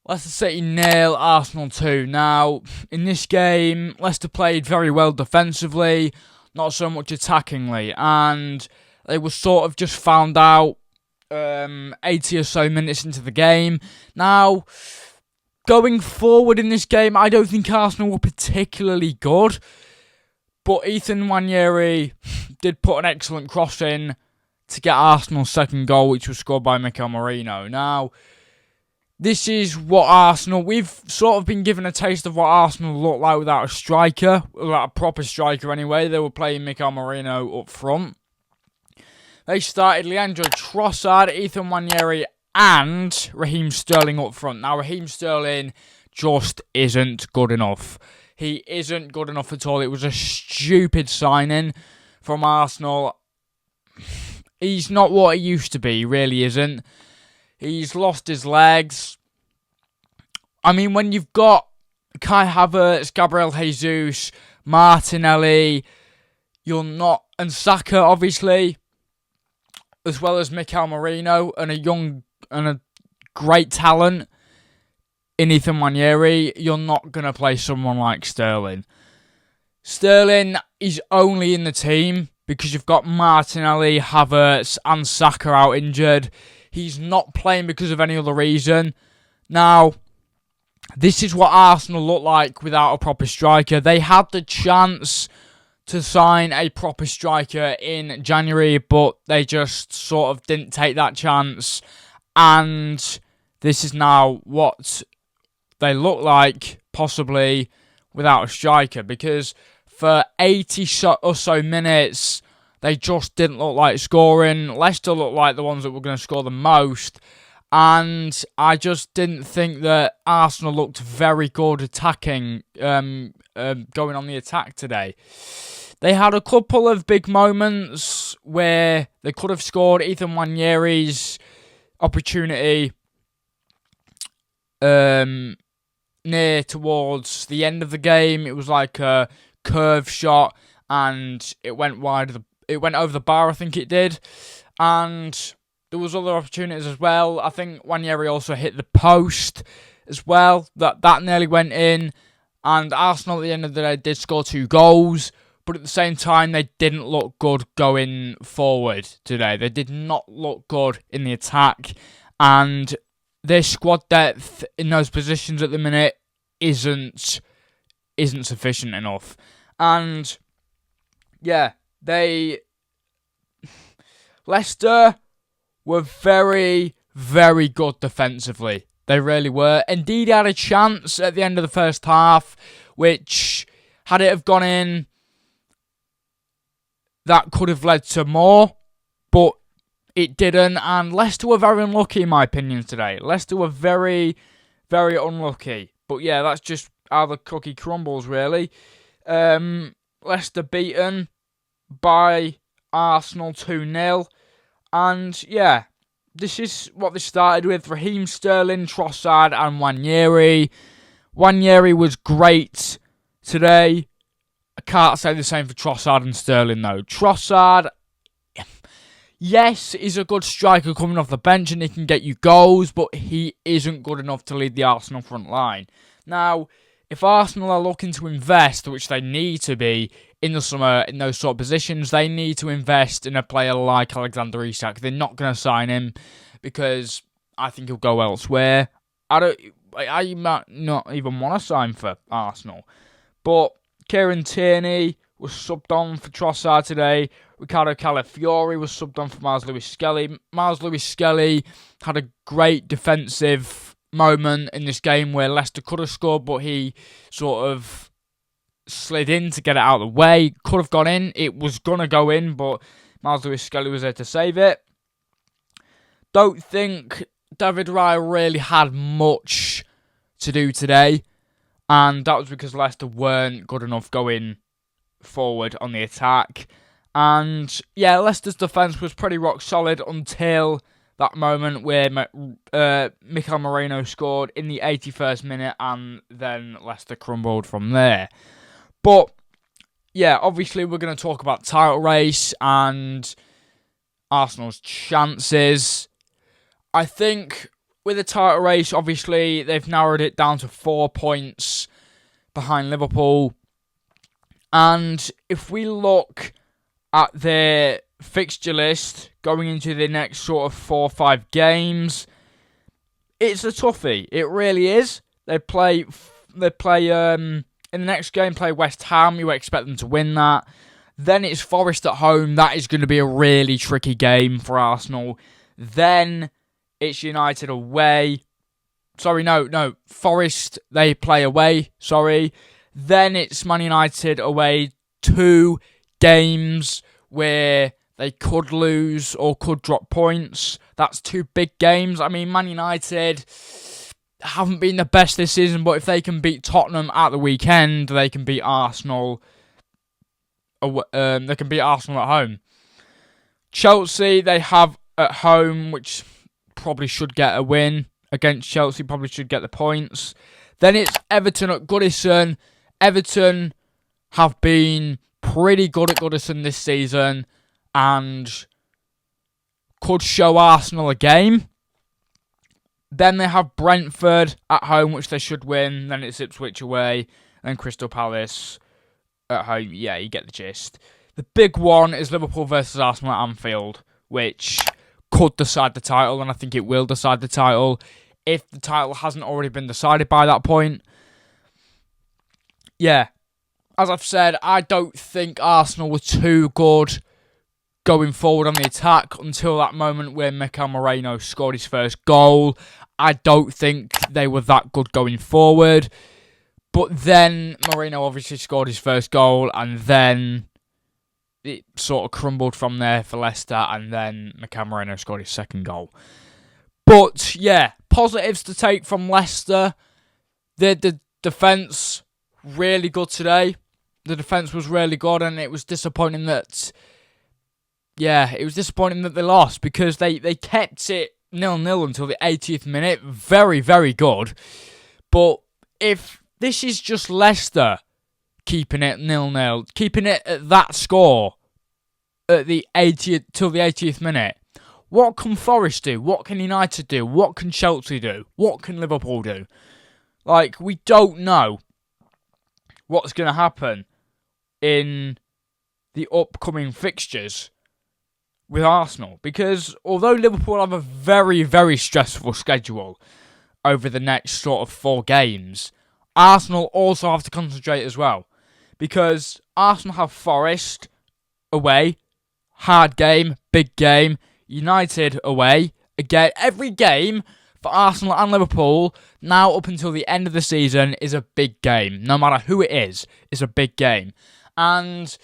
Leicester City 0, Arsenal 2. Now, in this game, Leicester played very well defensively, not so much attackingly, and they were sort of just found out 80 or so minutes into the game. Now, going forward in this game, I don't think Arsenal were particularly good, but Ethan Nwaneri did put an excellent cross in to get Arsenal's second goal, which was scored by Mikel Merino. Now, this is what Arsenal, we've sort of been given a taste of what Arsenal look like without a striker, without a proper striker anyway. They were playing Mikel Merino up front. They started Leandro Trossard, Ethan Nwaneri and Raheem Sterling up front. Now, Raheem Sterling just isn't good enough. He isn't good enough at all. It was a stupid signing from Arsenal. He's not what he used to be, he really isn't. He's lost his legs. I mean, when you've got Kai Havertz, Gabriel Jesus, Martinelli, and Saka, obviously, as well as Mikel Merino, and a great talent in Ethan Nwaneri, you're not going to play someone like Sterling. Sterling is only in the team because you've got Martinelli, Havertz, and Saka out injured. He's not playing because of any other reason. Now, this is what Arsenal look like without a proper striker. They had the chance to sign a proper striker in January, but they just sort of didn't take that chance. And this is now what they look like, possibly without a striker. Because for 80 or so minutes, they just didn't look like scoring. Leicester looked like the ones that were going to score the most. And I just didn't think that Arsenal looked very good attacking, going on the attack today. They had a couple of big moments where they could have scored. Ethan Nwaneri's opportunity near towards the end of the game. It was like a curve shot and it went wide. It went over the bar, I think it did. And there was other opportunities as well. I think Nwaneri also hit the post as well. That nearly went in. And Arsenal at the end of the day did score 2 goals. But at the same time, they didn't look good going forward today. They did not look good in the attack. And their squad depth in those positions at the minute isn't sufficient enough. And yeah, Leicester were very, very good defensively. They really were. Indeed, had a chance at the end of the first half, which, had it have gone in, that could have led to more, but it didn't. And Leicester were very unlucky, in my opinion, today. Leicester were very, very unlucky. But yeah, that's just how the cookie crumbles, really. Leicester beaten by Arsenal 2-0. And yeah, this is what they started with. Raheem Sterling, Trossard and Nwaneri. Nwaneri was great today. I can't say the same for Trossard and Sterling though. Trossard, yes, is a good striker coming off the bench and he can get you goals, but he isn't good enough to lead the Arsenal front line. Now, if Arsenal are looking to invest, which they need to be in the summer in those sort of positions, they need to invest in a player like Alexander Isak. They're not going to sign him because I think he'll go elsewhere. I might not even want to sign for Arsenal. But Kieran Tierney was subbed on for Trossard today. Ricardo Calafiori was subbed on for Miles Lewis-Skelly. Miles Lewis-Skelly had a great defensive moment in this game where Leicester could have scored, but he sort of slid in to get it out of the way. Could have gone in. It was going to go in, but Miles Lewis-Skelly was there to save it. Don't think David Raya really had much to do today, and that was because Leicester weren't good enough going forward on the attack. And yeah, Leicester's defence was pretty rock solid until that moment where Mikel Merino scored in the 81st minute, and then Leicester crumbled from there. But yeah, obviously we're going to talk about title race and Arsenal's chances. I think with the title race, obviously, they've narrowed it down to 4 points behind Liverpool. And if we look at their fixture list going into the next sort of 4 or 5 games, it's a toughie. It really is. They play in the next game, play West Ham. You expect them to win that. Then it's Forest at home. That is going to be a really tricky game for Arsenal. Then it's United away. Forest, they play away. Then it's Man United away. 2 games where they could lose or could drop points. That's 2 big games. I mean, Man United haven't been the best this season, but if they can beat Tottenham at the weekend, they can beat Arsenal. They can beat Arsenal at home. Chelsea, they have at home, which probably should get a win against Chelsea. Probably should get the points. Then it's Everton at Goodison. Everton have been pretty good at Goodison this season and could show Arsenal a game. Then they have Brentford at home, which they should win. Then it's Ipswich away. Then Crystal Palace at home. Yeah, you get the gist. The big one is Liverpool versus Arsenal at Anfield, which could decide the title, and I think it will decide the title if the title hasn't already been decided by that point. Yeah, as I've said, I don't think Arsenal were too good going forward on the attack until that moment where Mikel Merino scored his first goal. I don't think they were that good going forward. But then Merino obviously scored his first goal, and then it sort of crumbled from there for Leicester, and then Mikel Merino scored his second goal. But yeah, positives to take from Leicester. The defence, really good today. The defence was really good, and it was disappointing that they lost, because they kept it 0-0 until the 80th minute. Very, very good. But if this is just Leicester keeping it 0-0, keeping it at that score at the 80th till the 80th minute, what can Forest do? What can United do? What can Chelsea do? What can Liverpool do? Like, we don't know what's going to happen in the upcoming fixtures with Arsenal, because although Liverpool have a very, very stressful schedule over the next sort of 4 games, Arsenal also have to concentrate as well, because Arsenal have Forest away, hard game, big game, United away, again, every game for Arsenal and Liverpool now up until the end of the season is a big game. No matter who it is, it's a big game. And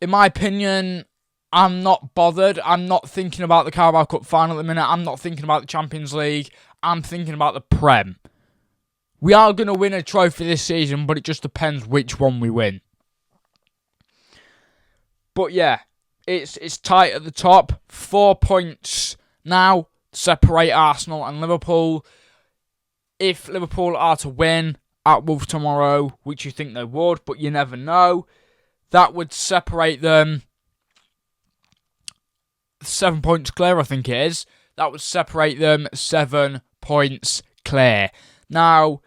in my opinion, I'm not bothered. I'm not thinking about the Carabao Cup final at the minute. I'm not thinking about the Champions League. I'm thinking about the Prem. We are going to win a trophy this season, but it just depends which one we win. But yeah, it's tight at the top. 4 points now separate Arsenal and Liverpool. If Liverpool are to win at Wolves tomorrow, which you think they would, but you never know, that would separate them 7 points clear, I think it is. That would separate them 7 points clear. Now,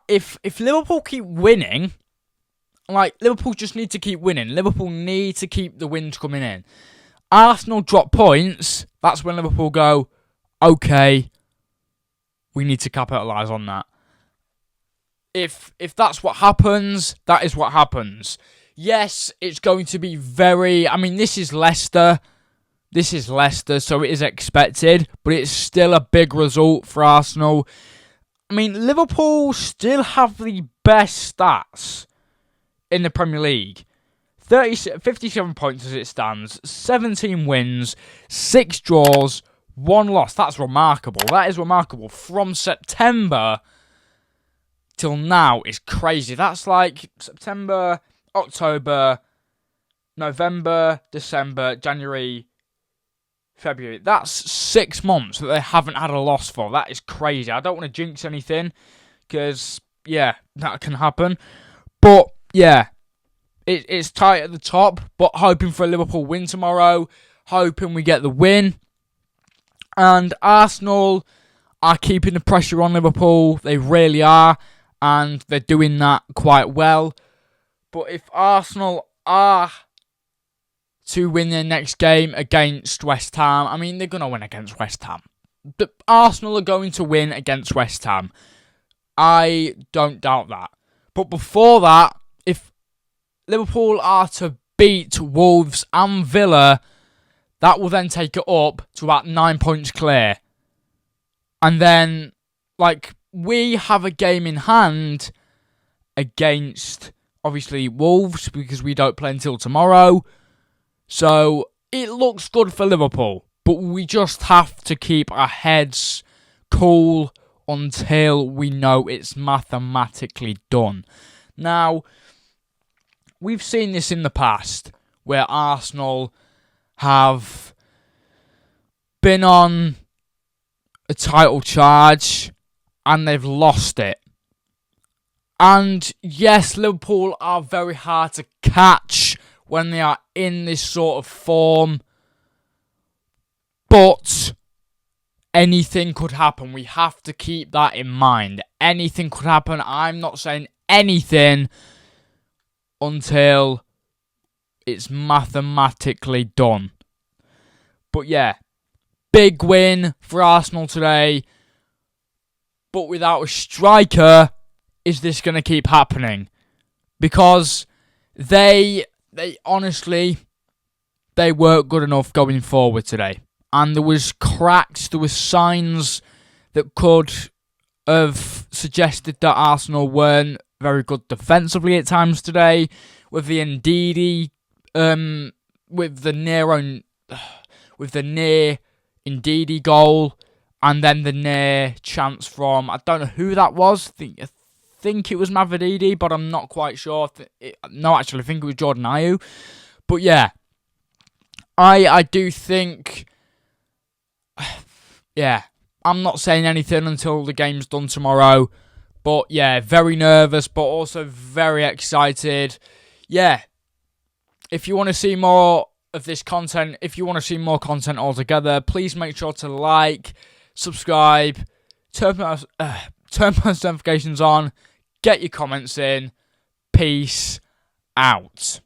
if Liverpool keep winning, like, Liverpool just need to keep winning. Liverpool need to keep the wins coming in. Arsenal drop points, that's when Liverpool go, okay, we need to capitalise on that. If that's what happens, that is what happens. Yes, it's going to be this is Leicester. This is Leicester, so it is expected, but it's still a big result for Arsenal. I mean, Liverpool still have the best stats in the Premier League. 57 points as it stands, 17 wins, 6 draws, 1 loss. That's remarkable. That is remarkable. From September till now is crazy. That's like September, October, November, December, January, February. That's 6 months that they haven't had a loss for. That is crazy. I don't want to jinx anything, because, yeah, that can happen. But, yeah, it's tight at the top, but hoping for a Liverpool win tomorrow, hoping we get the win. And Arsenal, are keeping the pressure on Liverpool. They really are, and they're doing that quite well. But if Arsenal are to win their next game against West Ham, I mean, they're going to win against West Ham. Arsenal are going to win against West Ham. I don't doubt that. But before that, if Liverpool are to beat Wolves and Villa, that will then take it up to about 9 points clear. And then, we have a game in hand against, obviously, Wolves, because we don't play until tomorrow. So, it looks good for Liverpool. But we just have to keep our heads cool until we know it's mathematically done. Now, we've seen this in the past, where Arsenal have been on a title charge and they've lost it. And yes, Liverpool are very hard to catch when they are in this sort of form, but anything could happen. We have to keep that in mind. Anything could happen. I'm not saying anything until it's mathematically done. But yeah, big win for Arsenal today. But without a striker, is this going to keep happening? Because they honestly, they weren't good enough going forward today. And there was cracks, there was signs that could have suggested that Arsenal weren't very good defensively at times today. With the Ndidi, with the near Ndidi goal, and then the near chance from, I don't know who that was. I think it was Mavididi, but I'm not quite sure. I think it was Jordan Ayew. But yeah, I do think, yeah, I'm not saying anything until the game's done tomorrow. But yeah, very nervous, but also very excited. Yeah, if you want to see more of this content, if you want to see more content altogether, please make sure to like, subscribe, turn post notifications on, get your comments in. Peace out.